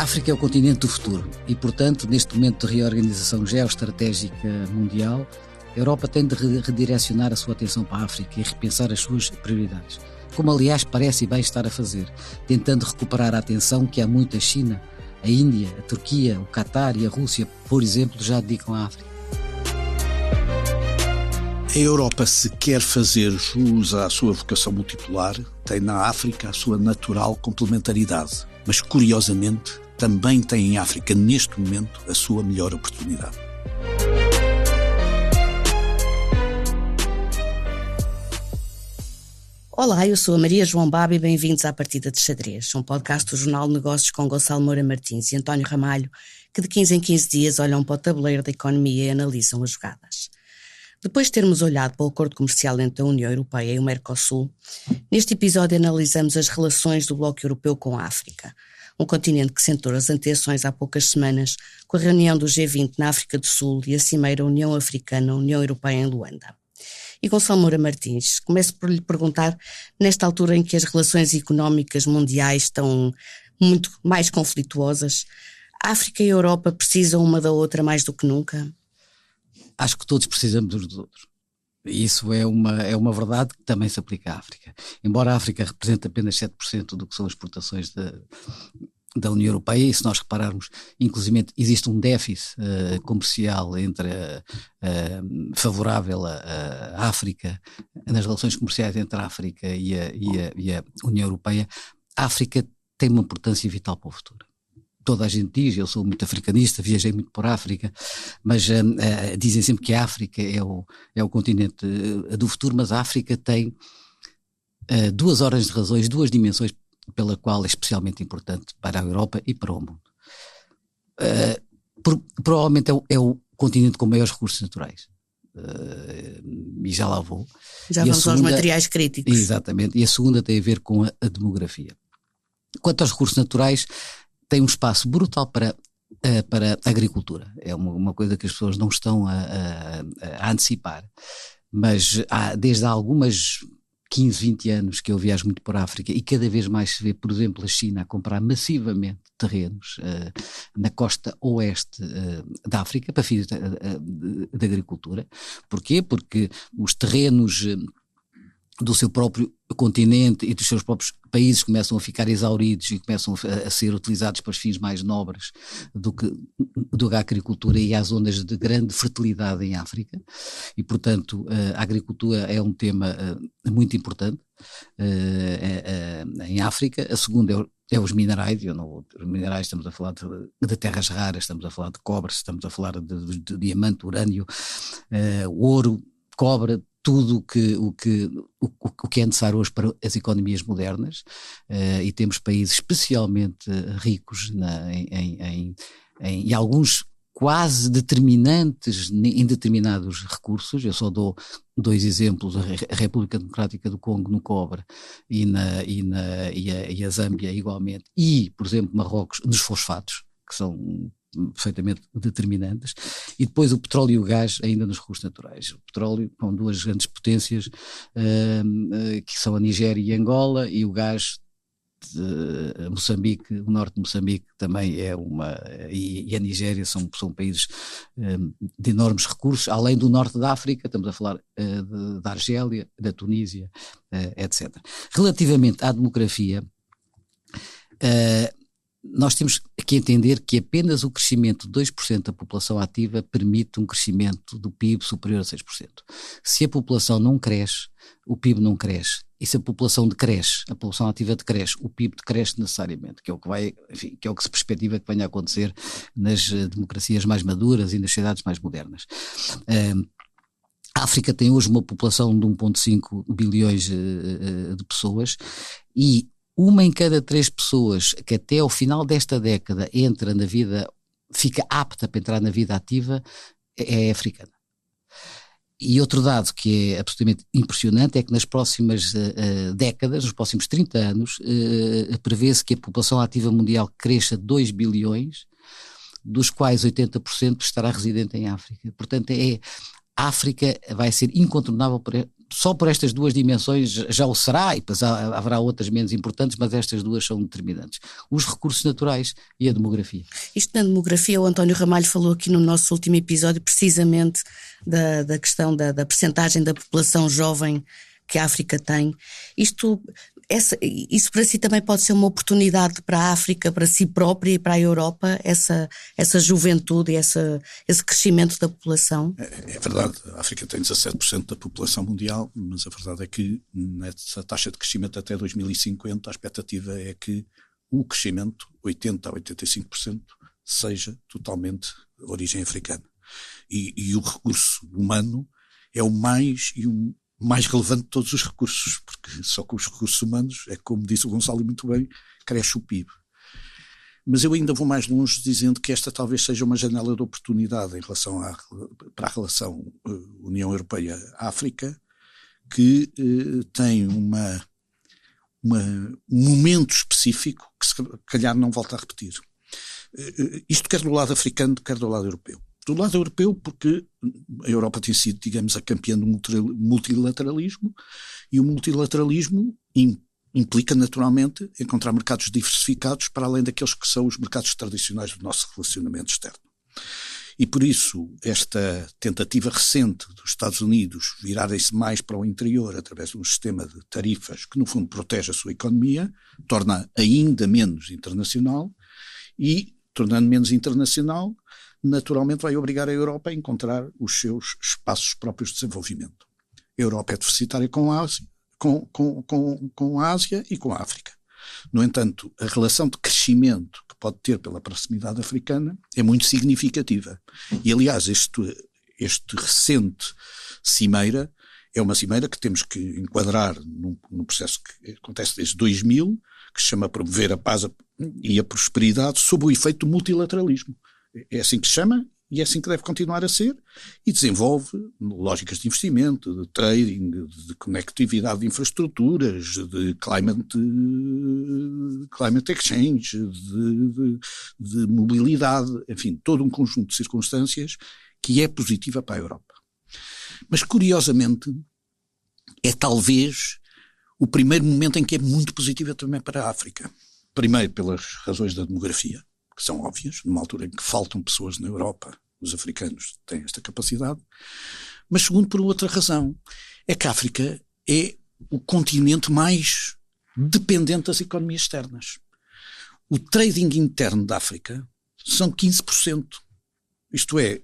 A África é o continente do futuro e, portanto, neste momento de reorganização geoestratégica mundial, a Europa tem de redirecionar a sua atenção para a África e repensar as suas prioridades. Como, aliás, parece e bem estar a fazer, tentando recuperar a atenção que há muito a China, a Índia, a Turquia, o Catar e a Rússia, por exemplo, já dedicam à África. A Europa, se quer fazer jus à sua vocação multipolar, tem na África a sua natural complementaridade. Mas, curiosamente, também tem em África, neste momento, a sua melhor oportunidade. Olá, eu sou a Maria João Baba e bem-vindos à Partida de Xadrez, um podcast do Jornal de Negócios com Gonçalo Moura Martins e António Ramalho, que de 15 em 15 dias olham para o tabuleiro da economia e analisam as jogadas. Depois de termos olhado para o acordo comercial entre a União Europeia e o Mercosul, neste episódio analisamos as relações do Bloco Europeu com a África, um continente que sentou as anteações há poucas semanas com a reunião do G20 na África do Sul e a cimeira União Africana-União Europeia em Luanda. E Gonçalo Moura Martins, começo por lhe perguntar, nesta altura em que as relações económicas mundiais estão muito mais conflituosas, a África e a Europa precisam uma da outra mais do que nunca? Acho que todos precisamos uns dos outros. Isso é uma verdade que também se aplica à África. Embora a África represente apenas 7% do que são as exportações da União Europeia, e se nós repararmos, inclusive existe um déficit comercial favorável à África, nas relações comerciais entre a África e a União Europeia. A África tem uma importância vital para o futuro. Toda a gente diz, eu sou muito africanista, viajei muito por África, mas dizem sempre que a África é o continente do futuro, mas a África tem duas ordens de razões, duas dimensões pela qual é especialmente importante para a Europa e para o mundo. Provavelmente é o continente com maiores recursos naturais. E já lá vou. Já vamos aos materiais críticos. Exatamente, e a segunda tem a ver com a demografia. Quanto aos recursos naturais, tem um espaço brutal para a agricultura. É uma coisa que as pessoas não estão a antecipar, mas desde há algumas 15, 20 anos que eu viajo muito por África e cada vez mais se vê, por exemplo, a China a comprar massivamente terrenos na costa oeste da África para fins de agricultura. Porquê? Porque os terrenos do seu próprio continente e dos seus próprios países começam a ficar exauridos e começam a ser utilizados para os fins mais nobres do que a agricultura, e há zonas de grande fertilidade em África e, portanto, a agricultura é um tema muito importante em África. A segunda é os minerais. Os minerais, estamos a falar de terras raras, estamos a falar de cobre, estamos a falar de diamante, urânio, ouro, cobre, tudo o que é necessário hoje para as economias modernas, e temos países especialmente ricos em alguns quase determinantes em determinados recursos. Eu só dou dois exemplos: a República Democrática do Congo no cobre e a Zâmbia igualmente, e, por exemplo, Marrocos nos fosfatos, que são perfeitamente determinantes, e depois o petróleo e o gás ainda nos recursos naturais. O petróleo com duas grandes potências, que são a Nigéria e a Angola, e o gás de Moçambique, o norte de Moçambique também e a Nigéria são países de enormes recursos, além do norte da África, estamos a falar da Argélia, da Tunísia, etc. Relativamente à demografia, nós temos que entender que apenas o crescimento de 2% da população ativa permite um crescimento do PIB superior a 6%. Se a população não cresce, o PIB não cresce. E se a população decresce, a população ativa decresce, o PIB decresce necessariamente, que é o que se perspectiva que venha a acontecer nas democracias mais maduras e nas sociedades mais modernas. A África tem hoje uma população de 1,5 bilhões de pessoas, e uma em cada 3 pessoas que até ao final desta década fica apta para entrar na vida ativa é africana. E outro dado que é absolutamente impressionante é que nas próximas décadas, nos próximos 30 anos, prevê-se que a população ativa mundial cresça 2 bilhões, dos quais 80% estará residente em África. Portanto, a África vai ser incontornável só por estas duas dimensões já o será, e depois haverá outras menos importantes, mas estas duas são determinantes. Os recursos naturais e a demografia. Isto na demografia, o António Ramalho falou aqui no nosso último episódio precisamente da questão da percentagem da população jovem que a África tem. Isso para si também pode ser uma oportunidade para a África, para si própria e para a Europa, essa juventude e esse crescimento da população? É verdade, a África tem 17% da população mundial, mas a verdade é que nessa taxa de crescimento até 2050 a expectativa é que o crescimento, 80% a 85%, seja totalmente de origem africana. E o recurso humano é o mais relevante de todos os recursos, porque só com os recursos humanos, é como disse o Gonçalo muito bem, cresce o PIB. Mas eu ainda vou mais longe dizendo que esta talvez seja uma janela de oportunidade em relação para a relação União Europeia-África, que tem um momento específico que se calhar não volta a repetir. Isto quer do lado africano, quer do lado europeu. Do lado europeu, porque a Europa tem sido, digamos, a campeã do multilateralismo, e o multilateralismo implica naturalmente encontrar mercados diversificados para além daqueles que são os mercados tradicionais do nosso relacionamento externo. E por isso esta tentativa recente dos Estados Unidos virarem-se mais para o interior através de um sistema de tarifas que no fundo protege a sua economia, torna ainda menos internacional, e tornando menos internacional naturalmente vai obrigar a Europa a encontrar os seus espaços próprios de desenvolvimento. A Europa é deficitária com a Ásia, com a Ásia e com a África. No entanto, a relação de crescimento que pode ter pela proximidade africana é muito significativa. E, aliás, este recente cimeira é uma cimeira que temos que enquadrar num processo que acontece desde 2000, que se chama Promover a Paz e a Prosperidade sob o efeito do multilateralismo. É assim que se chama e é assim que deve continuar a ser, e desenvolve lógicas de investimento, de trading, de conectividade de infraestruturas, de climate exchange, de mobilidade, enfim, todo um conjunto de circunstâncias que é positiva para a Europa. Mas, curiosamente, é talvez o primeiro momento em que é muito positiva também para a África. Primeiro, pelas razões da demografia, que são óbvias, numa altura em que faltam pessoas na Europa, os africanos têm esta capacidade, mas segundo por outra razão, é que a África é o continente mais dependente das economias externas. O trading interno da África são 15%, isto é,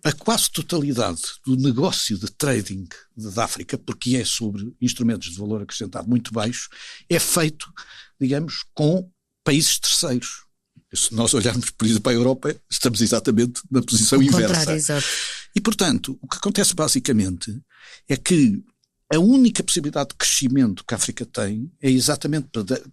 a quase totalidade do negócio de trading da África, porque é sobre instrumentos de valor acrescentado muito baixo, é feito, digamos, com países terceiros. Se nós olharmos, por exemplo, para a Europa, estamos exatamente na posição inversa. Exato. E, portanto, o que acontece basicamente é que a única possibilidade de crescimento que a África tem é exatamente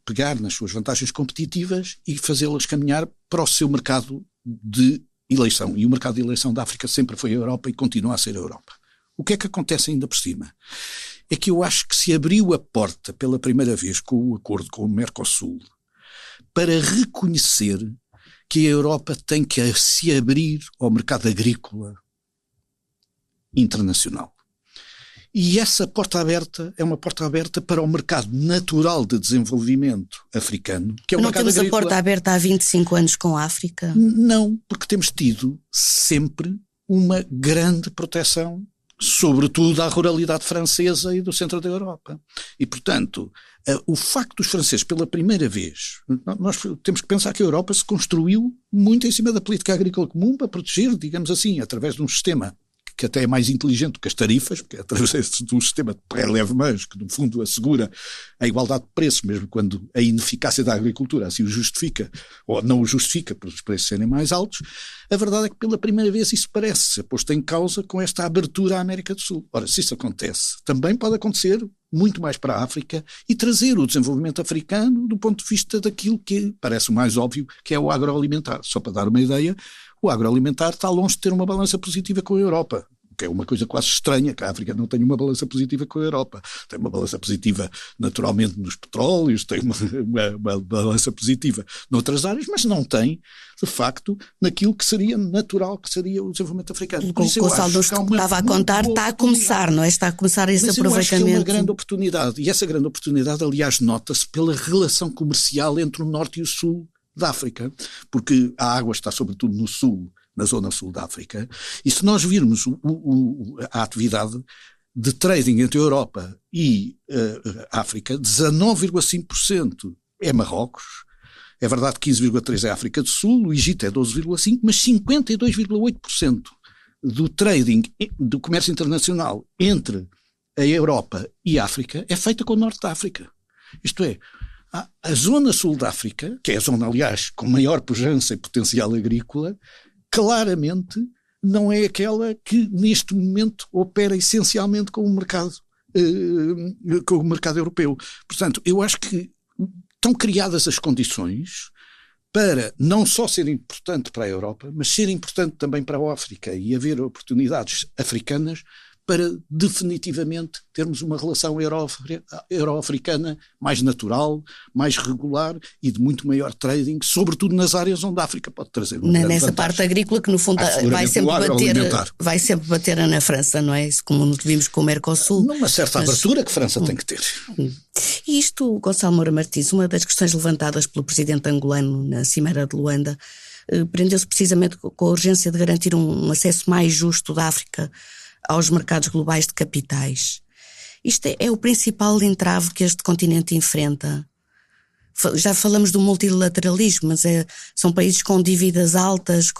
pegar nas suas vantagens competitivas e fazê-las caminhar para o seu mercado de eleição. E o mercado de eleição da África sempre foi a Europa e continua a ser a Europa. O que é que acontece ainda por cima? É que eu acho que se abriu a porta pela primeira vez com o acordo com o Mercosul para reconhecer que a Europa tem que se abrir ao mercado agrícola internacional. E essa porta aberta é uma porta aberta para o mercado natural de desenvolvimento africano, que é o mercado agrícola. Não temos a porta aberta há 25 anos com a África? Não, porque temos tido sempre uma grande proteção, sobretudo à ruralidade francesa e do centro da Europa. E, portanto, o facto dos franceses, pela primeira vez, nós temos que pensar que a Europa se construiu muito em cima da política agrícola comum para proteger, digamos assim, através de um sistema que até é mais inteligente do que as tarifas, porque é através de um sistema de pré-leve-mais que, no fundo, assegura a igualdade de preços, mesmo quando a ineficácia da agricultura assim o justifica, ou não o justifica para os preços serem mais altos. A verdade é que, pela primeira vez, isso parece ser posto em causa com esta abertura à América do Sul. Ora, se isso acontece, também pode acontecer muito mais para a África e trazer o desenvolvimento africano do ponto de vista daquilo que parece o mais óbvio, que é o agroalimentar. Só para dar uma ideia, o agroalimentar está longe de ter uma balança positiva com a Europa. que é uma coisa quase estranha, que a África não tem uma balança positiva com a Europa. Tem uma balança positiva, naturalmente, nos petróleos, tem uma balança positiva noutras áreas, mas não tem, de facto, naquilo que seria natural, que seria o desenvolvimento africano. O Gonçalo estava a contar, está a começar, não é? Está a começar esse aproveitamento. Mas eu acho que é uma grande oportunidade, e essa grande oportunidade, aliás, nota-se pela relação comercial entre o norte e o sul da África, porque a água está sobretudo no sul, na zona sul da África, e se nós virmos a atividade de trading entre a Europa e África, 19,5% é Marrocos, é verdade que 15,3% é a África do Sul, o Egito é 12,5%, mas 52,8% do trading, do comércio internacional entre a Europa e a África é feita com o norte da África. Isto é, a zona sul da África, que é a zona, aliás, com maior pujança e potencial agrícola, claramente não é aquela que neste momento opera essencialmente com o mercado europeu. Portanto, eu acho que estão criadas as condições para não só ser importante para a Europa, mas ser importante também para a África e haver oportunidades africanas para definitivamente termos uma relação euro-africana mais natural, mais regular e de muito maior trading, sobretudo nas áreas onde a África pode trazer uma grande nessa vantagem. Parte agrícola que no fundo vai sempre bater na França, não é? Isso como vimos com o Mercosul. Numa certa abertura que a França tem que ter. E isto, Gonçalo Moura Martins, uma das questões levantadas pelo presidente angolano na Cimeira de Luanda, prendeu-se precisamente com a urgência de garantir um acesso mais justo da África aos mercados globais de capitais. Isto é o principal entrave que este continente enfrenta. Já falamos do multilateralismo, mas são países com dívidas altas,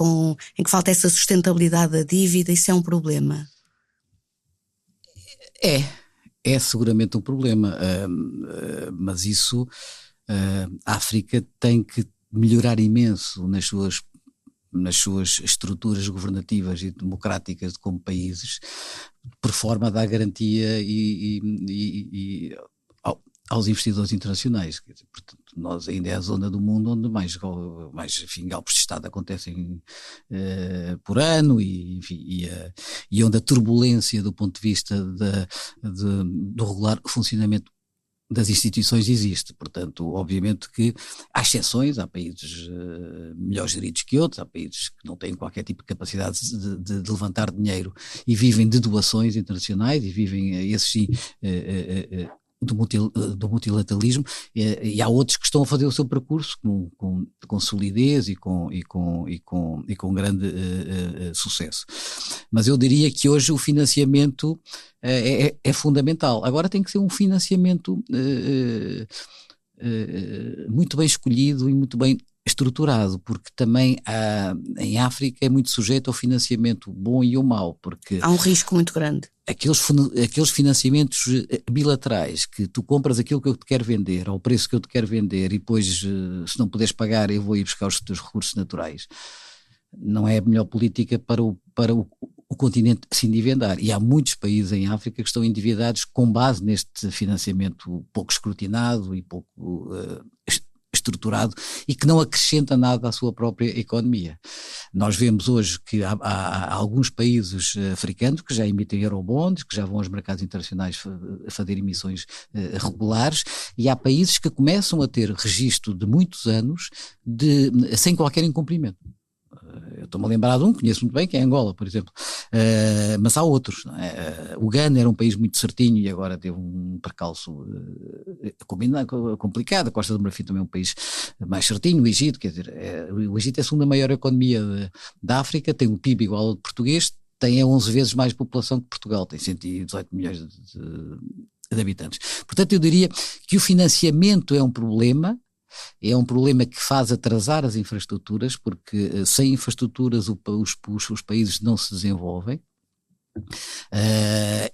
em que falta essa sustentabilidade da dívida, isso é um problema? É seguramente um problema, mas isso a África tem que melhorar imenso nas suas estruturas governativas e democráticas como países, por forma a dar garantia aos investidores internacionais. Quer dizer, portanto, nós ainda é a zona do mundo onde mais golpes de Estado acontecem por ano e onde a turbulência do ponto de vista do regular funcionamento das instituições existe. Portanto, obviamente que há exceções, há países melhor geridos que outros, há países que não têm qualquer tipo de capacidade de levantar dinheiro e vivem de doações internacionais e vivem, esses sim, do multilateralismo, e há outros que estão a fazer o seu percurso com solidez e com grande sucesso. Mas eu diria que hoje o financiamento é fundamental. Agora tem que ser um financiamento muito bem escolhido e muito bem estruturado, porque também em África é muito sujeito ao financiamento bom e ao mau, porque há um risco muito grande. Aqueles financiamentos bilaterais que tu compras aquilo que eu te quero vender ao preço que eu te quero vender e depois se não puderes pagar eu vou ir buscar os teus recursos naturais, não é a melhor política para o continente se endividar, e há muitos países em África que estão endividados com base neste financiamento pouco escrutinado e pouco estruturado e que não acrescenta nada à sua própria economia. Nós vemos hoje que há alguns países africanos que já emitem eurobonds, que já vão aos mercados internacionais fazer emissões regulares, e há países que começam a ter registro de muitos anos sem qualquer incumprimento. Eu estou-me a lembrar de conheço muito bem, que é Angola, por exemplo, mas há outros, não é? O Ghana era um país muito certinho e agora teve um percalço complicado. A Costa do Marfim também é um país mais certinho. O Egito, quer dizer, o Egito é a segunda maior economia da África, tem um PIB igual ao de português, tem 11 vezes mais população que Portugal, tem 118 milhões de habitantes. Portanto, eu diria que o financiamento é um problema que faz atrasar as infraestruturas, porque sem infraestruturas os países não se desenvolvem,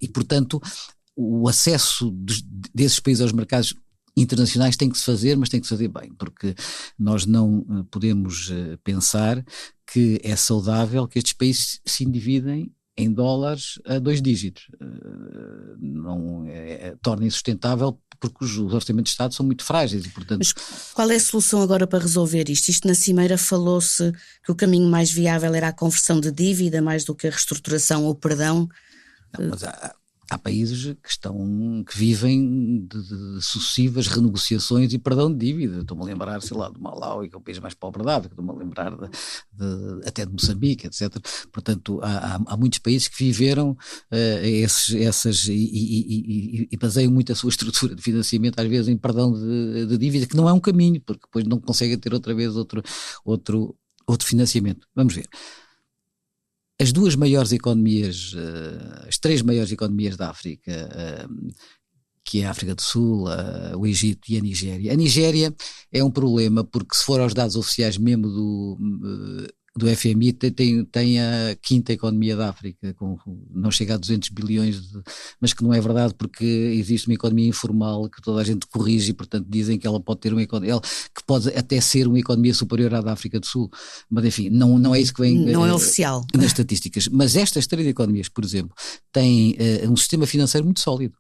e portanto o acesso desses países aos mercados internacionais tem que se fazer, mas tem que se fazer bem, porque nós não podemos pensar que é saudável que estes países se endividem em dólares a 2 dígitos. Torna insustentável porque os orçamentos de Estado são muito frágeis e, portanto... Mas qual é a solução agora para resolver isto? Isto na Cimeira falou-se que o caminho mais viável era a conversão de dívida mais do que a reestruturação ou perdão. Não, mas há países que vivem de sucessivas renegociações e perdão de dívida. Estou-me a lembrar, sei lá, do Malaui, que é o país mais pobre da África, estou-me a lembrar até de Moçambique, etc. Portanto, há muitos países que viveram e baseiam muito a sua estrutura de financiamento, às vezes, em perdão de dívida, que não é um caminho, porque depois não conseguem ter outra vez outro financiamento. Vamos ver. As 2 maiores economias, as 3 maiores economias da África, que é a África do Sul, o Egito e a Nigéria. A Nigéria é um problema porque, se for aos dados oficiais mesmo do FMI, tem a 5ª economia da África, não chega a 200 bilhões, mas que não é verdade, porque existe uma economia informal que toda a gente corrige e, portanto, dizem que ela pode ter que pode até ser uma economia superior à da África do Sul, mas enfim, não é isso que vem não é oficial nas estatísticas. Mas estas 3 economias, por exemplo, têm um sistema financeiro muito sólido.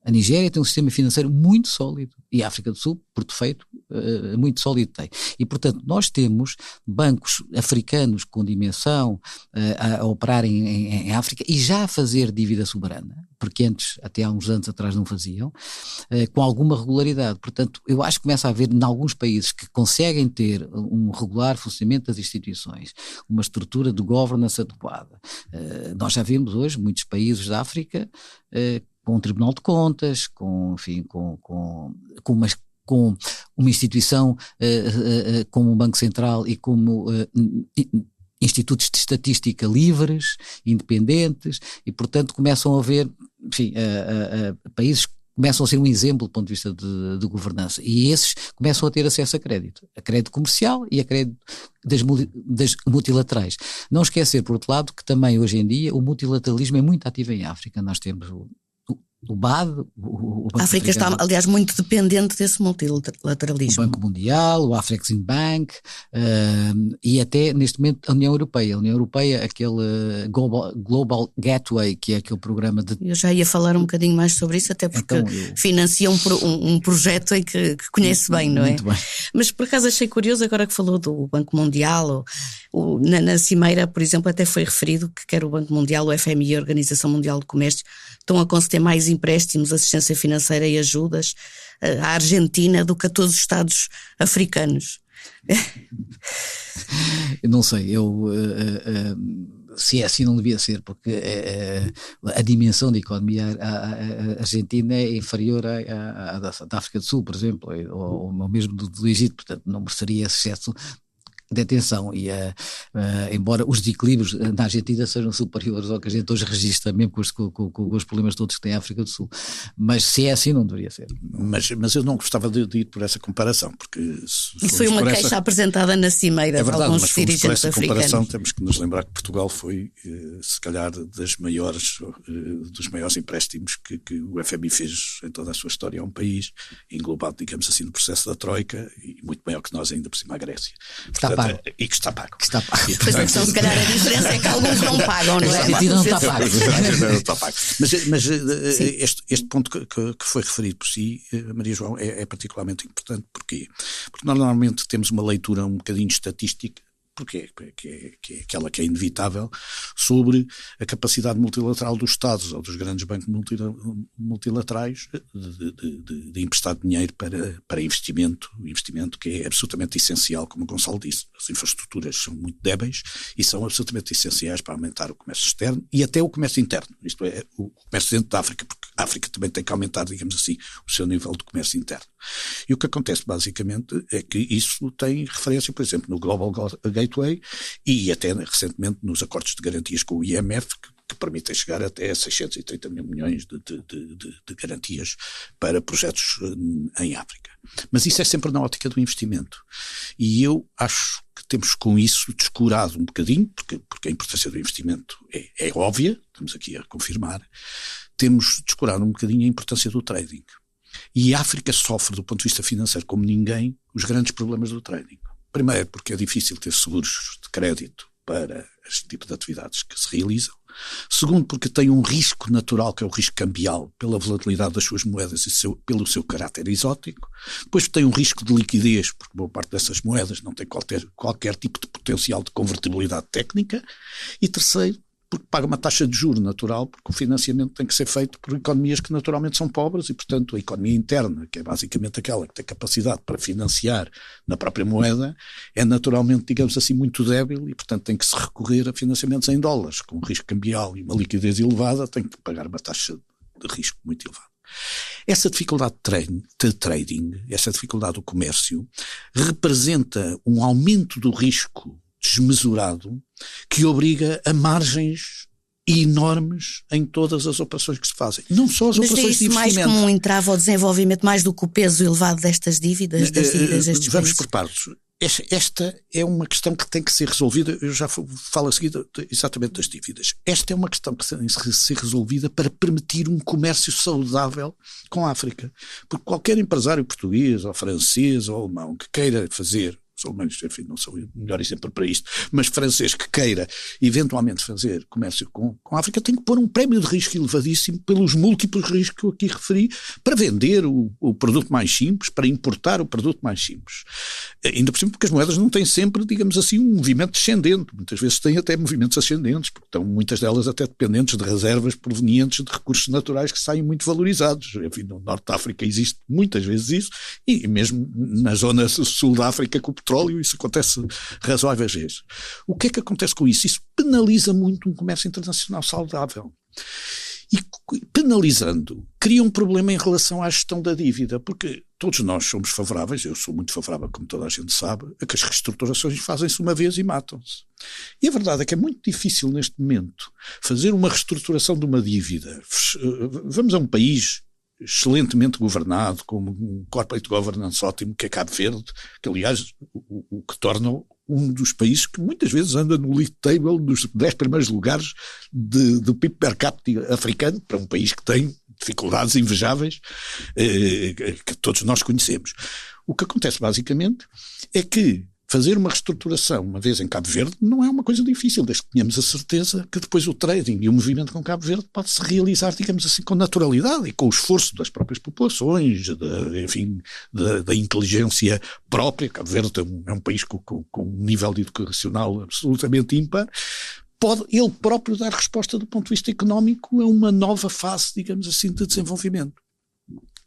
A Nigéria tem um sistema financeiro muito sólido e a África do Sul, por defeito, muito sólido tem. E, portanto, nós temos bancos africanos com dimensão a operar em África e já a fazer dívida soberana, porque antes, até há uns anos atrás, não faziam, com alguma regularidade. Portanto, eu acho que começa a haver, em alguns países que conseguem ter um regular funcionamento das instituições, uma estrutura de governance adequada. Nós já vemos hoje muitos países da África com um Tribunal de Contas, com uma instituição como o Banco Central e como institutos de estatística livres, independentes, e portanto começam a haver, enfim, países que começam a ser um exemplo do ponto de vista de governança, e esses começam a ter acesso a crédito comercial e a crédito das multilaterais. Não esquecer, por outro lado, que também hoje em dia o multilateralismo é muito ativo em África. Nós temos o BAD, a África está, aliás, muito dependente desse multilateralismo. O Banco Mundial, o Afreximbank e até neste momento a União Europeia. A União Europeia, aquele Global Gateway, que é aquele programa de... Eu já ia falar um bocadinho mais sobre isso, até porque financia um projeto em que conhece bem, não é? Muito bem. Mas por acaso achei curioso, agora que falou do Banco Mundial, na Cimeira, por exemplo, até foi referido que quer o Banco Mundial, o FMI e a Organização Mundial do Comércio estão a conceder mais empréstimos, assistência financeira e ajudas à Argentina do que a todos os Estados africanos. Eu não sei, se é assim não devia ser, porque a dimensão da economia argentina é inferior à da África do Sul, por exemplo, ou mesmo do Egito, portanto não mereceria esse excesso de atenção, e embora os desequilíbrios na Argentina sejam superiores ao que a gente hoje registra, mesmo com os problemas todos que tem a África do Sul, mas se é assim não deveria ser. Mas eu não gostava de ir por essa comparação, porque... E foi uma queixa apresentada na Cimeira de alguns dirigentes africanos. Por essa comparação temos que nos lembrar que Portugal foi, se calhar, dos maiores empréstimos que o FMI fez em toda a sua história a um país, englobado, digamos assim, no processo da Troika, e muito maior que nós, ainda por cima, a Grécia. Portanto, e que está pago. E, portanto, então, se calhar a diferença é que alguns não pagam, não é? Não está pago. Não está pago. Mas este ponto que foi referido por si, Maria João, é particularmente importante. Porquê? Porque nós normalmente temos uma leitura um bocadinho estatística, porque é aquela que é inevitável, sobre a capacidade multilateral dos Estados ou dos grandes bancos multilaterais de emprestar dinheiro para investimento que é absolutamente essencial, como o Gonçalo disse. As infraestruturas são muito débeis e são absolutamente essenciais para aumentar o comércio externo e até o comércio interno, isto é, o comércio dentro da África, porque a África também tem que aumentar, digamos assim, o seu nível de comércio interno. E o que acontece basicamente é que isso tem referência, por exemplo, no Global Gateway e até recentemente nos acordos de garantias com o IMF, que permitem chegar até a 630 mil milhões de garantias para projetos em África. Mas isso é sempre na ótica do investimento. E eu acho que temos com isso descurado um bocadinho, porque a importância do investimento é óbvia, estamos aqui a confirmar, temos descurado um bocadinho a importância do trading. E a África sofre, do ponto de vista financeiro, como ninguém, os grandes problemas do trading. Primeiro, porque é difícil ter seguros de crédito para este tipo de atividades que se realizam. Segundo, porque tem um risco natural, que é o risco cambial, pela volatilidade das suas moedas e pelo seu caráter exótico. Depois tem um risco de liquidez, porque boa parte dessas moedas não tem qualquer tipo de potencial de convertibilidade técnica. E terceiro, porque paga uma taxa de juros natural, porque o financiamento tem que ser feito por economias que naturalmente são pobres e, portanto, a economia interna, que é basicamente aquela que tem capacidade para financiar na própria moeda, é naturalmente, digamos assim, muito débil e, portanto, tem que se recorrer a financiamentos em dólares, com um risco cambial e uma liquidez elevada, tem que pagar uma taxa de risco muito elevada. Essa dificuldade de trading, essa dificuldade do comércio, representa um aumento do risco desmesurado que obriga a margens enormes em todas as operações que se fazem. Não só as operações de investimento. Mas mais como um entrave ao desenvolvimento, mais do que o peso elevado destas dívidas, das dívidas destes Vamos países? por partes. Esta é uma questão que tem que ser resolvida, eu já falo a seguir exatamente das dívidas. Esta é uma questão que tem que ser resolvida para permitir um comércio saudável com a África. Porque qualquer empresário português, ou francês, ou alemão, que queira fazer, os alemães, enfim, não sou o melhor exemplo para isto, mas francês que queira eventualmente fazer comércio com a África tem que pôr um prémio de risco elevadíssimo pelos múltiplos riscos que eu aqui referi para vender o produto mais simples, para importar o produto mais simples. Ainda por cima porque as moedas não têm sempre, digamos assim, um movimento descendente. Muitas vezes têm até movimentos ascendentes, porque estão muitas delas até dependentes de reservas provenientes de recursos naturais que saem muito valorizados. Enfim, no Norte da África existe muitas vezes isso, e mesmo na zona sul da África com o petróleo, isso acontece razoáveis vezes. O que é que acontece com isso? Isso penaliza muito um comércio internacional saudável. E penalizando, cria um problema em relação à gestão da dívida, porque todos nós somos favoráveis, eu sou muito favorável, como toda a gente sabe, a que as reestruturações fazem-se uma vez e matam-se. E a verdade é que é muito difícil neste momento fazer uma reestruturação de uma dívida. Vamos a um país excelentemente governado, com um corporate governance ótimo, que é Cabo Verde, que aliás o que torna um dos países que muitas vezes anda no league table dos 10 primeiros lugares do PIB per capita africano, para um país que tem dificuldades invejáveis, que todos nós conhecemos. O que acontece basicamente é que fazer uma reestruturação, uma vez em Cabo Verde, não é uma coisa difícil, desde que tenhamos a certeza que depois o trading e o movimento com Cabo Verde pode-se realizar, digamos assim, com naturalidade e com o esforço das próprias populações, da inteligência própria. Cabo Verde é um país com um nível de educacional absolutamente ímpar. Pode ele próprio dar resposta do ponto de vista económico a uma nova fase, digamos assim, de desenvolvimento.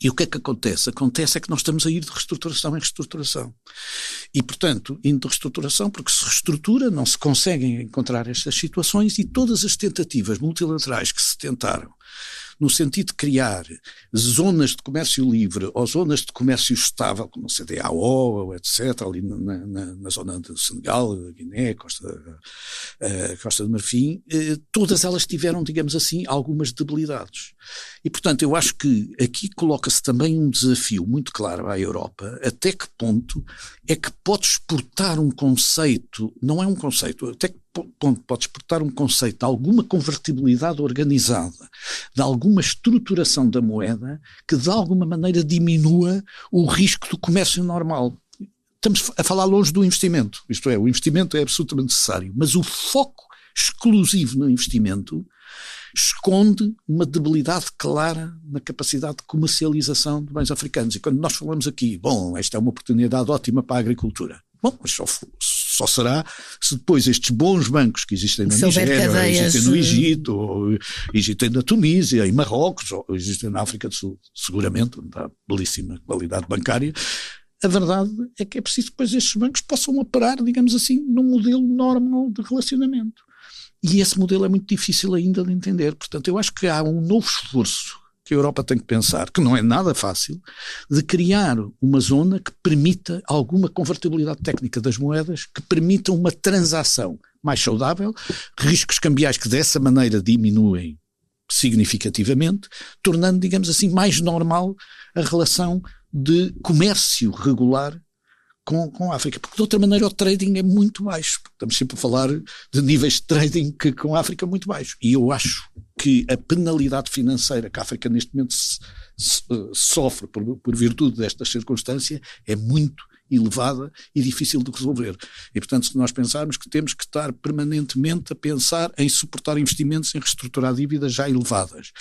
E o que é que acontece? Acontece é que nós estamos a ir de reestruturação em reestruturação. E, portanto, indo de reestruturação, porque se reestrutura, não se conseguem encontrar estas situações e todas as tentativas multilaterais que se tentaram no sentido de criar zonas de comércio livre ou zonas de comércio estável, como a CDAO, etc., ali na zona do Senegal, Guiné, Costa do Marfim, todas elas tiveram, digamos assim, algumas debilidades. E, portanto, eu acho que aqui coloca-se também um desafio muito claro à Europa, até que ponto é que pode exportar um conceito, não é um conceito, até que ponto pode exportar um conceito de alguma convertibilidade organizada, de alguma estruturação da moeda que de alguma maneira diminua o risco do comércio normal. Estamos a falar longe do investimento, isto é, o investimento é absolutamente necessário, mas o foco exclusivo no investimento esconde uma debilidade clara na capacidade de comercialização de bens africanos. E quando nós falamos aqui, esta é uma oportunidade ótima para a agricultura. Mas só será se depois estes bons bancos que existem na Nigéria, ou existem no Egito, ou existem na Tunísia, em Marrocos, ou existem na África do Sul, seguramente, onde há belíssima qualidade bancária. A verdade é que é preciso que depois estes bancos possam operar, digamos assim, num modelo normal de relacionamento. E esse modelo é muito difícil ainda de entender. Portanto, eu acho que há um novo esforço que a Europa tem que pensar, que não é nada fácil, de criar uma zona que permita alguma convertibilidade técnica das moedas, que permita uma transação mais saudável, riscos cambiais que dessa maneira diminuem significativamente, tornando, digamos assim, mais normal a relação de comércio regular com a África, porque de outra maneira o trading é muito baixo. Estamos sempre a falar de níveis de trading com a África muito baixos. E eu acho que a penalidade financeira que a África neste momento sofre por virtude destas circunstâncias é muito elevada e difícil de resolver. E, portanto, se nós pensarmos que temos que estar permanentemente a pensar em suportar investimentos, em reestruturar dívidas já elevadas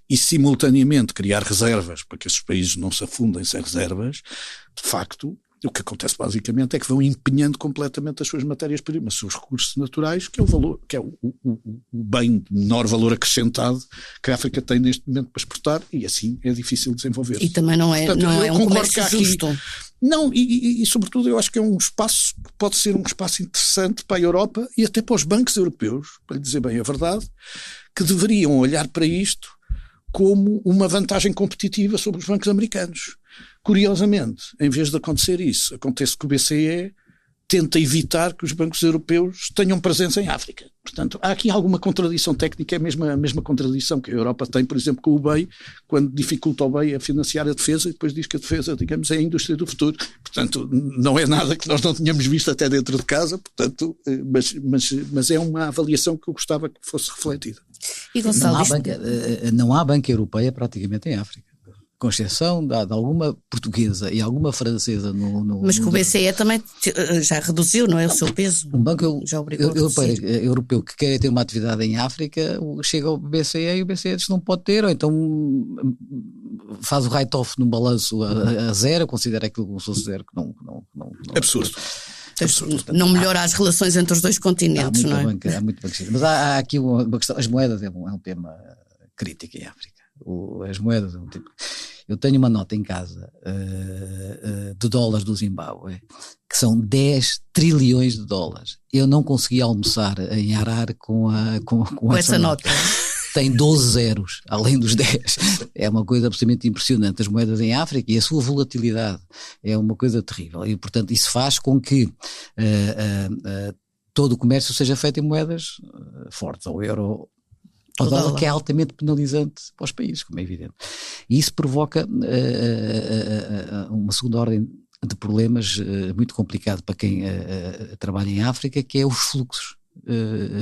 e, simultaneamente, criar reservas para que esses países não se afundem sem reservas, de facto, o que acontece basicamente é que vão empenhando completamente as suas matérias-primas, os seus recursos naturais, que é o valor, que é o bem de menor valor acrescentado que a África tem neste momento para exportar, e assim é difícil desenvolver. E também não é, portanto, não é um comércio justo. Não, e sobretudo eu acho que é um espaço que pode ser um espaço interessante para a Europa e até para os bancos europeus, para lhe dizer bem a verdade, que deveriam olhar para isto como uma vantagem competitiva sobre os bancos americanos. Curiosamente, em vez de acontecer isso, acontece que o BCE tenta evitar que os bancos europeus tenham presença em África. Portanto, há aqui alguma contradição técnica, é a mesma contradição que a Europa tem, por exemplo, com o BEI, quando dificulta o BEI a financiar a defesa e depois diz que a defesa, digamos, é a indústria do futuro. Portanto, não é nada que nós não tenhamos visto até dentro de casa, portanto, mas é uma avaliação que eu gostava que fosse refletida. E Gonçalo, não há banca europeia praticamente em África, com exceção de alguma portuguesa e alguma francesa mas que o BCE também já reduziu, não é, o seu peso? Um banco já obrigou europeu que quer ter uma atividade em África chega ao BCE e o BCE diz que não pode ter, ou então faz o write-off no balanço a zero, considera aquilo como se fosse zero, que não absurdo. Não melhora as relações entre os dois continentes, não é? Há muito banco. Mas há aqui uma questão, as moedas é um tema crítico em África. As moedas é um tipo. Eu tenho uma nota em casa de dólares do Zimbábue, que são 10 trilhões de dólares. Eu não consegui almoçar em Harar com essa nota. Tem 12 zeros, além dos 10. É uma coisa absolutamente impressionante. As moedas em África e a sua volatilidade é uma coisa terrível. E, portanto, isso faz com que todo o comércio seja feito em moedas fortes, ao euro, ao dólar, que é altamente penalizante para os países, como é evidente. E isso provoca uma segunda ordem de problemas muito complicado para quem trabalha em África, que é os fluxos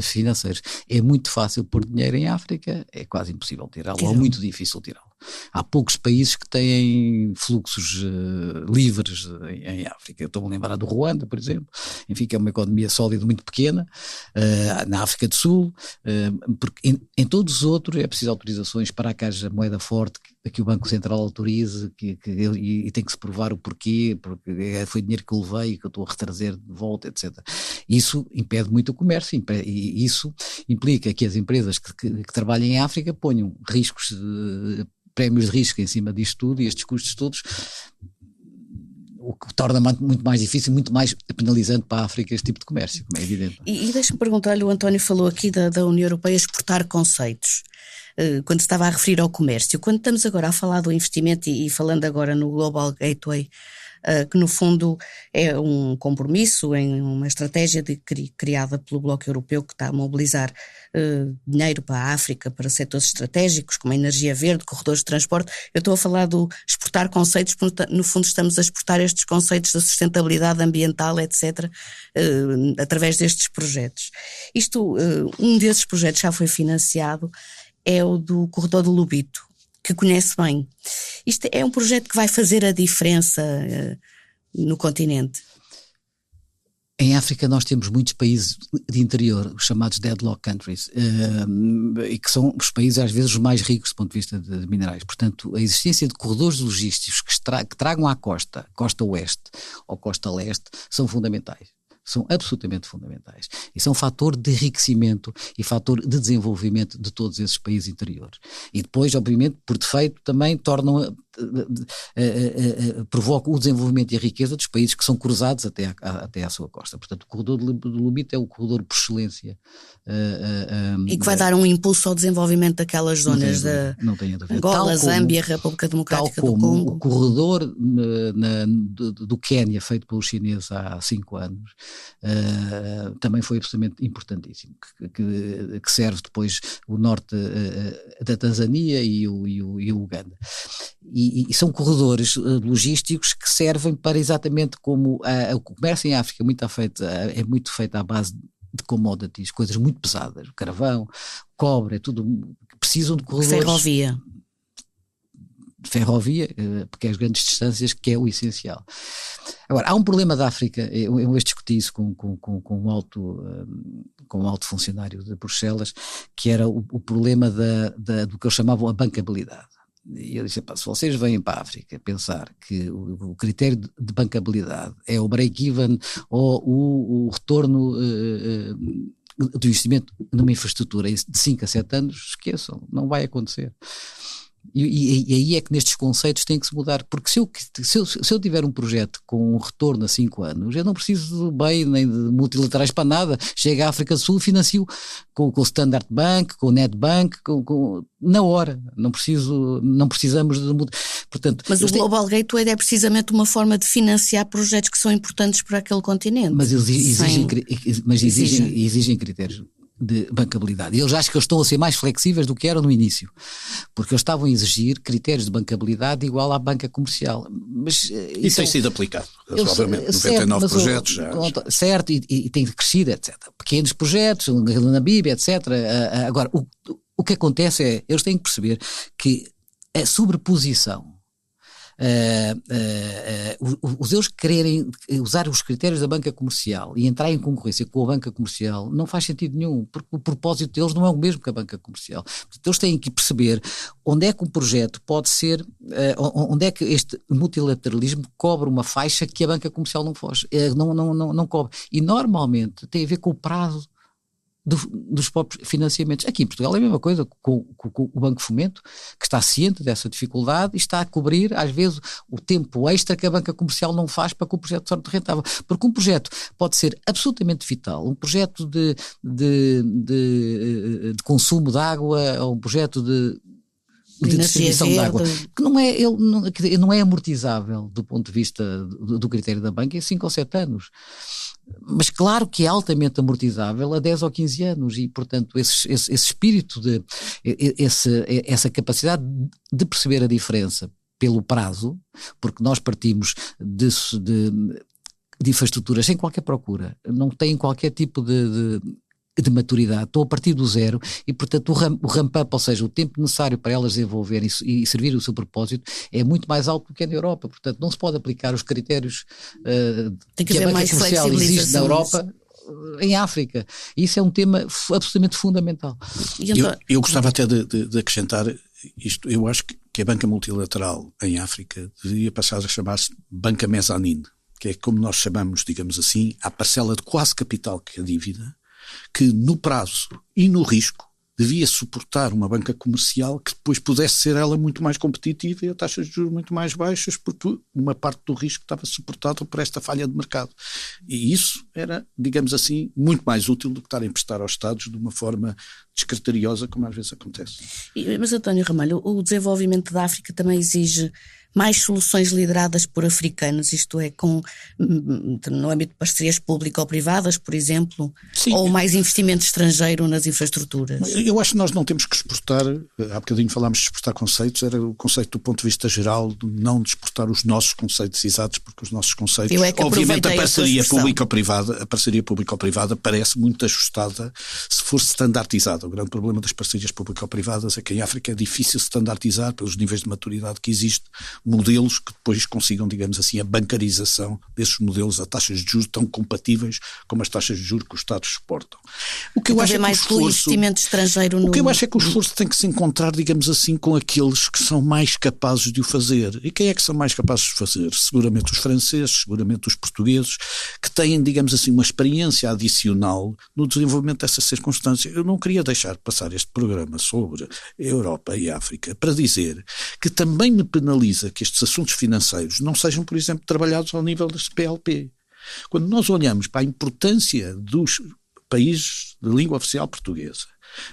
financeiros. É muito fácil pôr dinheiro em África, é quase impossível tirá-lo, ou muito difícil tirá-lo. Há poucos países que têm fluxos livres em África. Eu estou-me a lembrar do Ruanda, por exemplo, enfim, que é uma economia sólida muito pequena, na África do Sul, porque em todos os outros é preciso autorizações para que haja moeda forte, que o Banco Central autorize, e tem que se provar o porquê, porque foi dinheiro que eu levei e que eu estou a retrazer de volta, etc. Isso impede muito o comércio, e isso implica que as empresas que trabalham em África ponham riscos, prémios de risco em cima disto tudo, e estes custos todos, o que torna muito mais difícil, muito mais penalizante para a África este tipo de comércio, como é evidente. E deixa-me perguntar-lhe, o António falou aqui da União Europeia exportar conceitos, quando estava a referir ao comércio. Quando estamos agora a falar do investimento e falando agora no Global Gateway, que no fundo é um compromisso, em uma estratégia criada pelo Bloco Europeu, que está a mobilizar dinheiro para a África, para setores estratégicos como a energia verde, corredores de transporte. Eu estou a falar do exportar conceitos, porque no fundo estamos a exportar estes conceitos da sustentabilidade ambiental, etc., através destes projetos. Um desses projetos já foi financiado, é o do corredor do Lobito, que conhece bem. Isto é um projeto que vai fazer a diferença no continente? Em África nós temos muitos países de interior, os chamados deadlock countries, e que são os países às vezes os mais ricos do ponto de vista de minerais. Portanto, a existência de corredores logísticos que tragam à costa oeste ou costa leste, são fundamentais. São absolutamente fundamentais. E são fator de enriquecimento e fator de desenvolvimento de todos esses países interiores. E depois, obviamente, por defeito, também provocam o desenvolvimento e a riqueza dos países que são cruzados até à sua costa. Portanto, o corredor do Lobito é o corredor por excelência. E que vai dar um impulso ao desenvolvimento daquelas zonas da Angola, Zâmbia, República Democrática do Congo. Tal como o corredor do Quénia, feito pelos chineses há 5 anos, também foi absolutamente importantíssimo, que serve depois o norte da Tanzânia e o Uganda. E são corredores logísticos que servem para exatamente como o comércio em África é muito feito à base de commodities, coisas muito pesadas, o carvão, o cobre, é tudo que precisam de corredores. Ferrovia, porque é as grandes distâncias que é o essencial. Agora, há um problema da África, eu discuti isso com um alto funcionário de Bruxelas, que era o problema do que eles chamavam a bancabilidade. E eu disse, se vocês vêm para a África pensar que o critério de bancabilidade é o break-even ou o retorno do investimento numa infraestrutura de 5 a 7 anos, esqueçam, não vai acontecer. E aí é que nestes conceitos tem que se mudar, porque se eu tiver um projeto com um retorno a 5 anos, eu não preciso de BEI nem de multilaterais para nada. Chego à África do Sul, financio com o Standard Bank, com o Nedbank, na hora. Não precisamos de... Portanto, mas o Global Gateway é precisamente uma forma de financiar projetos que são importantes para aquele continente. Mas exigem critérios de bancabilidade. E eles acham que eles estão a ser mais flexíveis do que eram no início, porque eles estavam a exigir critérios de bancabilidade igual à banca comercial. Mas isso tem sido aplicado, razoavelmente, 99 projetos já. Certo, e tem crescido, etc. Pequenos projetos, na Bíblia, etc. Agora, o que acontece é, eles têm que perceber que a sobreposição, os eus quererem usar os critérios da banca comercial e entrar em concorrência com a banca comercial não faz sentido nenhum, porque o propósito deles não é o mesmo que a banca comercial. Portanto, eles têm que perceber onde é que um projeto pode ser, onde é que este multilateralismo cobre uma faixa que a banca comercial não foge, não cobre. E normalmente tem a ver com o prazo dos próprios financiamentos. Aqui em Portugal é a mesma coisa com o Banco Fomento, que está ciente dessa dificuldade e está a cobrir, às vezes, o tempo extra que a banca comercial não faz para que o projeto torne rentável. Porque um projeto pode ser absolutamente vital, um projeto de consumo de água, ou um projeto de distribuição de água, que não é amortizável do ponto de vista do critério da banca em 5 ou 7 anos. Mas claro que é altamente amortizável a 10 ou 15 anos e, portanto, esse espírito, essa capacidade de perceber a diferença pelo prazo, porque nós partimos de infraestruturas sem qualquer procura, não têm qualquer tipo de maturidade, estão a partir do zero e, portanto, o ramp-up, ou seja, o tempo necessário para elas desenvolverem e servir o seu propósito é muito mais alto do que é na Europa. Portanto, não se pode aplicar os critérios que a banca comercial exige na Europa em África. E isso é um tema absolutamente fundamental. Eu gostava até de acrescentar isto. Eu acho que a banca multilateral em África deveria passar a chamar-se banca mezanine, que é como nós chamamos, digamos assim, a parcela de quase capital que é a dívida, que no prazo e no risco devia suportar uma banca comercial que depois pudesse ser ela muito mais competitiva e a taxas de juros muito mais baixas, porque uma parte do risco estava suportada por esta falha de mercado. E isso era, digamos assim, muito mais útil do que estar a emprestar aos Estados de uma forma descriteriosa, como às vezes acontece. Mas, António Ramalho, o desenvolvimento da África também exige mais soluções lideradas por africanos, isto é, no âmbito de parcerias público-privadas, por exemplo, sim, ou mais investimento estrangeiro nas infraestruturas? Eu acho que nós não temos que exportar, há bocadinho falámos de exportar conceitos, era o conceito do ponto de vista geral, de não de exportar os nossos conceitos exatos, porque os nossos conceitos, obviamente a parceria público-privada parece muito ajustada se for standardizada. O grande problema das parcerias público-privadas é que em África é difícil standardizar pelos níveis de maturidade que existe, modelos que depois consigam, digamos assim, a bancarização desses modelos a taxas de juros tão compatíveis como as taxas de juros que os Estados suportam. O que eu acho é mais que o investimento estrangeiro o que eu acho é que o esforço tem que se encontrar, digamos assim, com aqueles que são mais capazes de o fazer. E quem é que são mais capazes de fazer? Seguramente os franceses, seguramente os portugueses, que têm, digamos assim, uma experiência adicional no desenvolvimento dessa circunstância. Eu não queria deixar passar este programa sobre a Europa e a África para dizer que também me penaliza que estes assuntos financeiros não sejam, por exemplo, trabalhados ao nível das PLP. Quando nós olhamos para a importância dos países de língua oficial portuguesa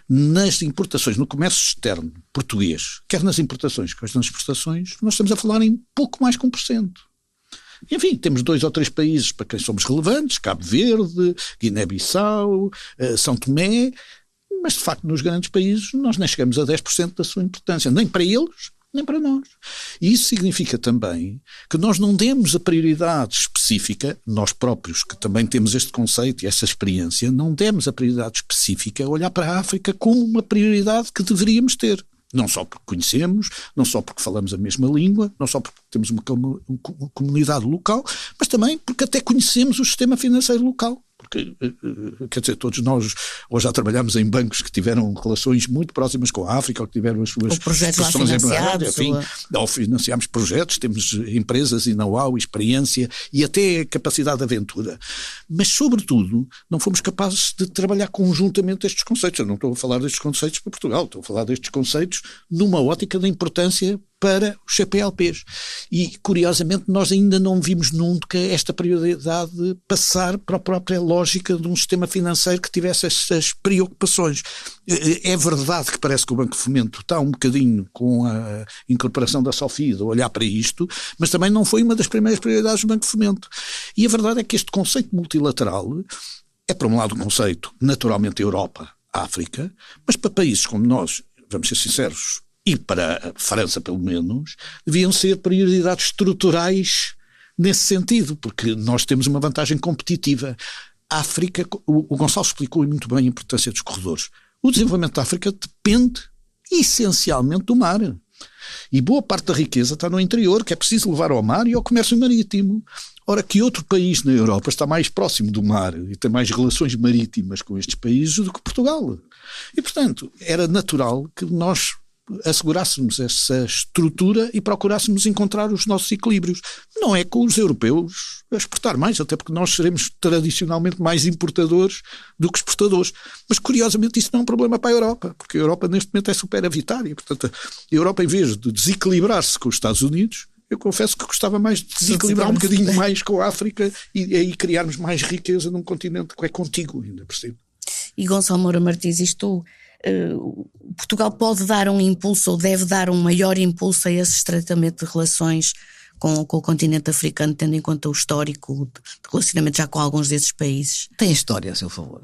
nas importações, no comércio externo português, quer nas importações, quer nas exportações, nós estamos a falar em pouco mais que 1%. Enfim, temos 2 ou 3 países para quem somos relevantes, Cabo Verde, Guiné-Bissau, São Tomé, mas de facto nos grandes países nós nem chegamos a 10% da sua importância, nem para eles, nem para nós. E isso significa também que nós não demos a prioridade específica, nós próprios que também temos este conceito e essa experiência, não demos a prioridade específica a olhar para a África como uma prioridade que deveríamos ter. Não só porque conhecemos, não só porque falamos a mesma língua, não só porque temos uma comunidade local, mas também porque até conhecemos o sistema financeiro local. Porque, quer dizer, todos nós hoje já trabalhamos em bancos que tiveram relações muito próximas com a África, ou que tiveram as suas projetos lá financiados, enfim, ou financiamos projetos, temos empresas e know-how, experiência e até capacidade de aventura. Mas, sobretudo, não fomos capazes de trabalhar conjuntamente estes conceitos. Eu não estou a falar destes conceitos para Portugal, estou a falar destes conceitos numa ótica da importância para os CPLPs. E, curiosamente, nós ainda não vimos nunca esta prioridade passar para a própria lógica de um sistema financeiro que tivesse essas preocupações. É verdade que parece que o Banco de Fomento está um bocadinho com a incorporação da SOFID a olhar para isto, mas também não foi uma das primeiras prioridades do Banco de Fomento. E a verdade é que este conceito multilateral é, por um lado, um conceito naturalmente Europa-África, mas para países como nós, vamos ser sinceros, e para a França, pelo menos, deviam ser prioridades estruturais nesse sentido, porque nós temos uma vantagem competitiva. A África, o Gonçalo explicou muito bem a importância dos corredores. O desenvolvimento da África depende essencialmente do mar. E boa parte da riqueza está no interior, que é preciso levar ao mar e ao comércio marítimo. Ora, que outro país na Europa está mais próximo do mar e tem mais relações marítimas com estes países do que Portugal? E, portanto, era natural que nós assegurássemos essa estrutura e procurássemos encontrar os nossos equilíbrios. Não é com os europeus a exportar mais, até porque nós seremos tradicionalmente mais importadores do que exportadores. Mas, curiosamente, isso não é um problema para a Europa, porque a Europa neste momento é superavitária. Portanto, a Europa, em vez de desequilibrar-se com os Estados Unidos, eu confesso que gostava mais de desequilibrar um bocadinho mais com a África e aí criarmos mais riqueza num continente que é contíguo, ainda por cima. E Gonçalo Moura Martins, Portugal pode dar um impulso ou deve dar um maior impulso a esse estreitamento de relações com o continente africano, tendo em conta o histórico de relacionamento já com alguns desses países? Tem história a seu favor.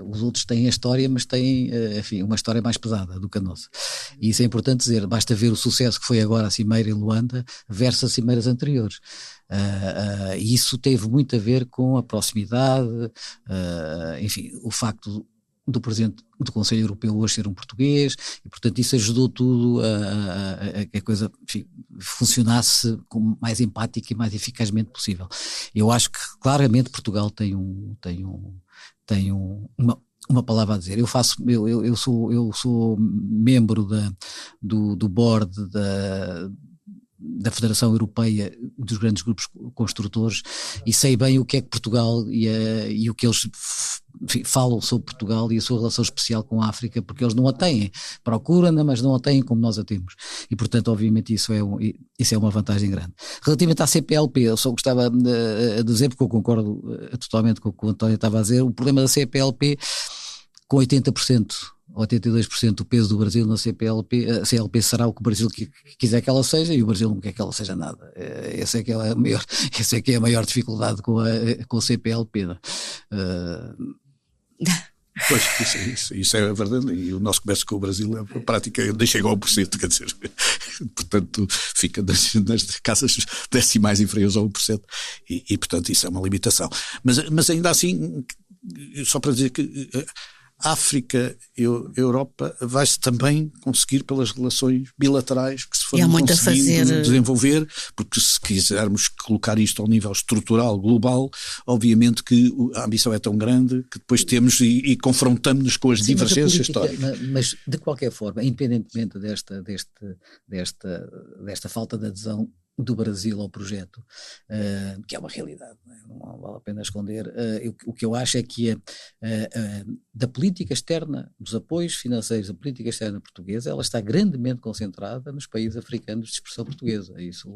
Os outros têm a história, mas têm, enfim, uma história mais pesada do que a nossa. E isso é importante dizer, basta ver o sucesso que foi agora a Cimeira em Luanda versus as cimeiras anteriores. Isso teve muito a ver com a proximidade, enfim, o facto do Presidente do Conselho Europeu hoje ser um português, e portanto isso ajudou tudo a que a coisa, enfim, funcionasse como mais empática e mais eficazmente possível. Eu acho que claramente Portugal tem uma palavra a dizer. Eu sou membro do board da Federação Europeia dos grandes grupos construtores e sei bem o que é que Portugal e o que eles falam sobre Portugal e a sua relação especial com a África, porque eles não a têm, procuram-na, mas não a têm como nós a temos. E portanto, obviamente, isso é uma vantagem grande. Relativamente à CPLP, eu só gostava de dizer, porque eu concordo totalmente com o que o António estava a dizer, o problema da CPLP, com 80%, 82% do peso do Brasil na CPLP, a CLP será o que o Brasil quiser que ela seja e o Brasil não quer que ela seja nada. Essa é que é a maior dificuldade com a CPLP. Pois, isso é verdade, e o nosso comércio com o Brasil é prática, nem chega ao 1%, quer dizer, portanto fica nas casas decimais inferiores a 1%, e portanto isso é uma limitação. Mas ainda assim, só para dizer que África e Europa vai-se também conseguir pelas relações bilaterais que se forem conseguindo desenvolver, porque se quisermos colocar isto ao nível estrutural, global, obviamente que a ambição é tão grande que depois temos e confrontamos-nos com as divergências históricas. Mas de qualquer forma, independentemente desta falta de adesão do Brasil ao projeto, que é uma realidade, não vale a pena esconder. O que eu acho é que da política externa, dos apoios financeiros da política externa portuguesa, ela está grandemente concentrada nos países africanos de expressão portuguesa. Isso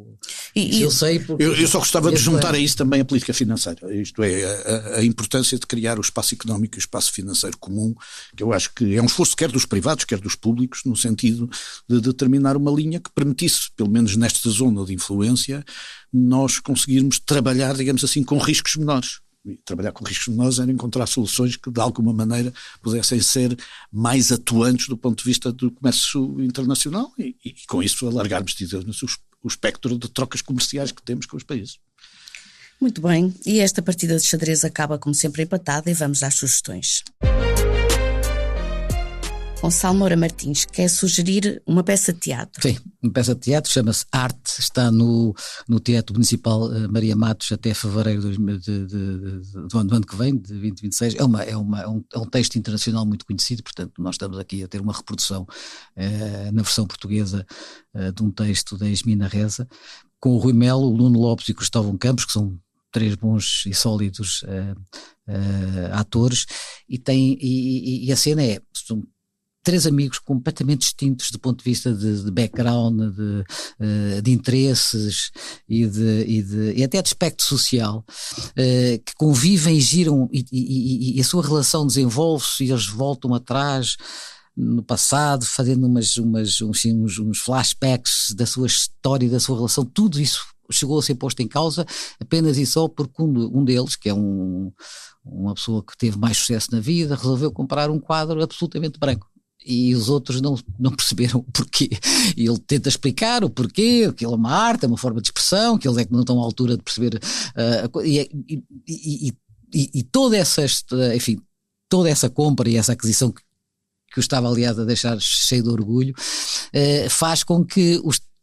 eu sei. Eu só gostava de juntar a isso também a política financeira, isto é, a importância de criar o espaço económico e o espaço financeiro comum, que eu acho que é um esforço quer dos privados, quer dos públicos, no sentido de determinar uma linha que permitisse, pelo menos nesta zona de influência, nós conseguirmos trabalhar, digamos assim, com riscos menores. trabalhar com riscos menores era encontrar soluções que de alguma maneira pudessem ser mais atuantes do ponto de vista do comércio internacional e com isso alargarmos o espectro de trocas comerciais que temos com os países. Muito bem, e esta partida de xadrez acaba como sempre empatada e vamos às sugestões. Gonçalo Moura Martins quer sugerir uma peça de teatro. Sim, uma peça de teatro, chama-se Arte, está no Teatro Municipal Maria Matos até fevereiro do ano que vem, de 2026. É um texto internacional muito conhecido, portanto nós estamos aqui a ter uma reprodução na versão portuguesa de um texto da Esmina Reza, com o Rui Melo, o Nuno Lopes e o Cristóvão Campos, que são 3 bons e sólidos atores, e a cena são 3 amigos completamente distintos do ponto de vista de background, de interesses e até de aspecto social, que convivem e giram e a sua relação desenvolve-se e eles voltam atrás no passado, fazendo uns flashbacks da sua história e da sua relação. Tudo isso chegou a ser posto em causa apenas e só porque um deles, que é uma pessoa que teve mais sucesso na vida, resolveu comprar um quadro absolutamente branco. E os outros não perceberam o porquê. E ele tenta explicar o porquê, que ele é uma arte, é uma forma de expressão, que eles é que não estão à altura de perceber e toda essa, enfim, toda essa compra e essa aquisição que o estava, aliás, a deixar cheio de orgulho, faz com que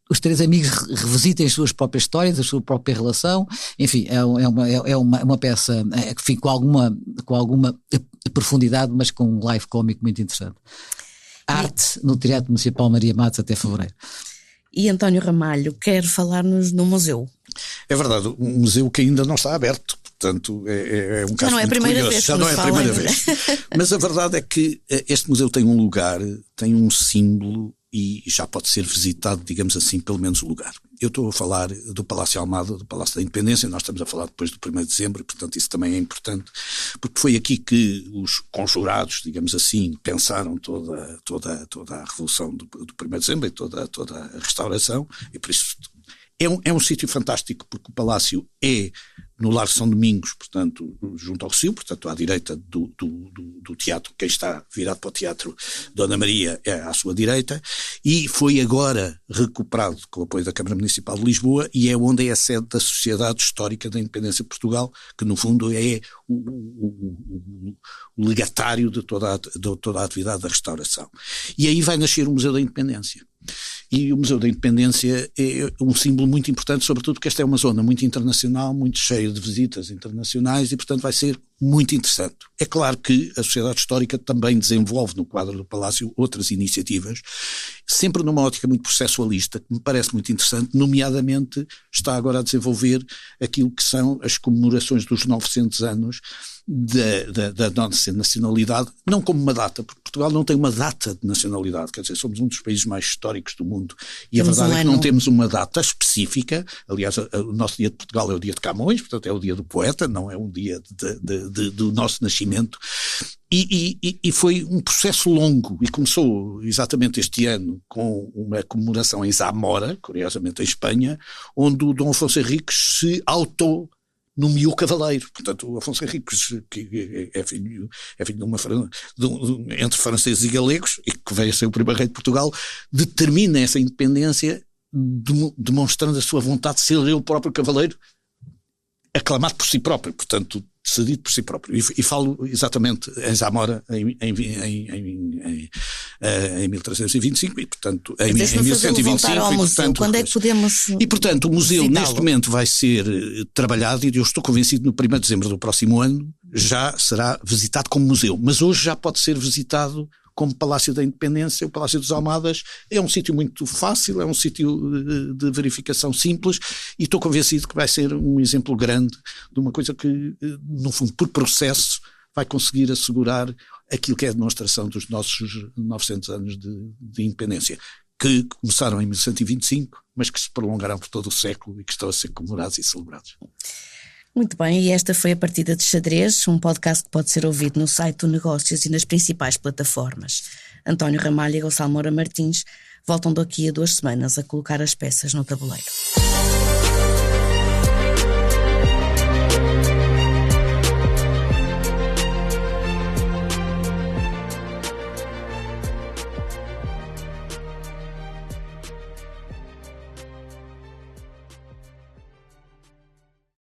os 3 amigos revisitem as suas próprias histórias, a sua própria relação. Enfim, é uma peça enfim, com alguma profundidade, mas com um live cómico muito interessante. Arte no Teatro Municipal Maria Matos até fevereiro. E António Ramalho quer falar-nos no museu. É verdade, um museu que ainda não está aberto, portanto é um caso muito curioso. Já não é a primeira vez. Mas a verdade é que este museu tem um lugar, tem um símbolo e já pode ser visitado, digamos assim, pelo menos o lugar. Eu estou a falar do Palácio Almada, do Palácio da Independência, nós estamos a falar depois do 1º de dezembro, e portanto isso também é importante, porque foi aqui que os conjurados, digamos assim, pensaram toda a revolução do 1º de dezembro e toda a restauração, e por isso é um sítio fantástico, porque o palácio é no Largo São Domingos, portanto, junto ao Rio, portanto, à direita do teatro. Quem está virado para o Teatro Dona Maria é à sua direita, e foi agora recuperado com o apoio da Câmara Municipal de Lisboa, e é onde é a sede da Sociedade Histórica da Independência de Portugal, que no fundo é o legatário de toda a atividade da restauração. E aí vai nascer o Museu da Independência. E o Museu da Independência é um símbolo muito importante, sobretudo porque esta é uma zona muito internacional, muito cheia de visitas internacionais, e portanto vai ser muito interessante. É claro que a Sociedade Histórica também desenvolve no quadro do Palácio outras iniciativas, sempre numa ótica muito processualista, que me parece muito interessante, nomeadamente está agora a desenvolver aquilo que são as comemorações dos 900 anos da nossa nacionalidade, não como uma data, porque Portugal não tem uma data de nacionalidade, quer dizer, somos um dos países mais históricos do mundo, e a verdade é que não temos uma data específica. Aliás, o nosso dia de Portugal é o dia de Camões, portanto é o dia do poeta, não é um dia do nosso nascimento, e foi um processo longo, e começou exatamente este ano com uma comemoração em Zamora, curiosamente em Espanha, onde o Dom Afonso Henriques se nomeou cavaleiro. Portanto, o Afonso Henriques, que é filho de uma entre franceses e galegos, e que veio a ser o primeiro rei de Portugal, determina essa independência demonstrando a sua vontade de ser ele o próprio cavaleiro, aclamado por si próprio, portanto, decidido por si próprio. E falo exatamente em Zamora em 1325 e, portanto, em 1125. E, portanto, quando é que podemos E, portanto, o museu visitá-lo? neste momento vai ser trabalhado, e eu estou convencido no 1º de dezembro do próximo ano já será visitado como museu. Mas hoje já pode ser visitado como Palácio da Independência. O Palácio dos Almadas é um sítio muito fácil, é um sítio de verificação simples, e estou convencido que vai ser um exemplo grande de uma coisa que, no fundo, por processo, vai conseguir assegurar aquilo que é a demonstração dos nossos 900 anos de independência, que começaram em 1125, mas que se prolongarão por todo o século e que estão a ser comemorados e celebrados. Muito bem, e esta foi a Partida de Xadrez, um podcast que pode ser ouvido no site do Negócios e nas principais plataformas. António Ramalho e Gonçalo Moura Martins voltam daqui a 2 semanas a colocar as peças no tabuleiro.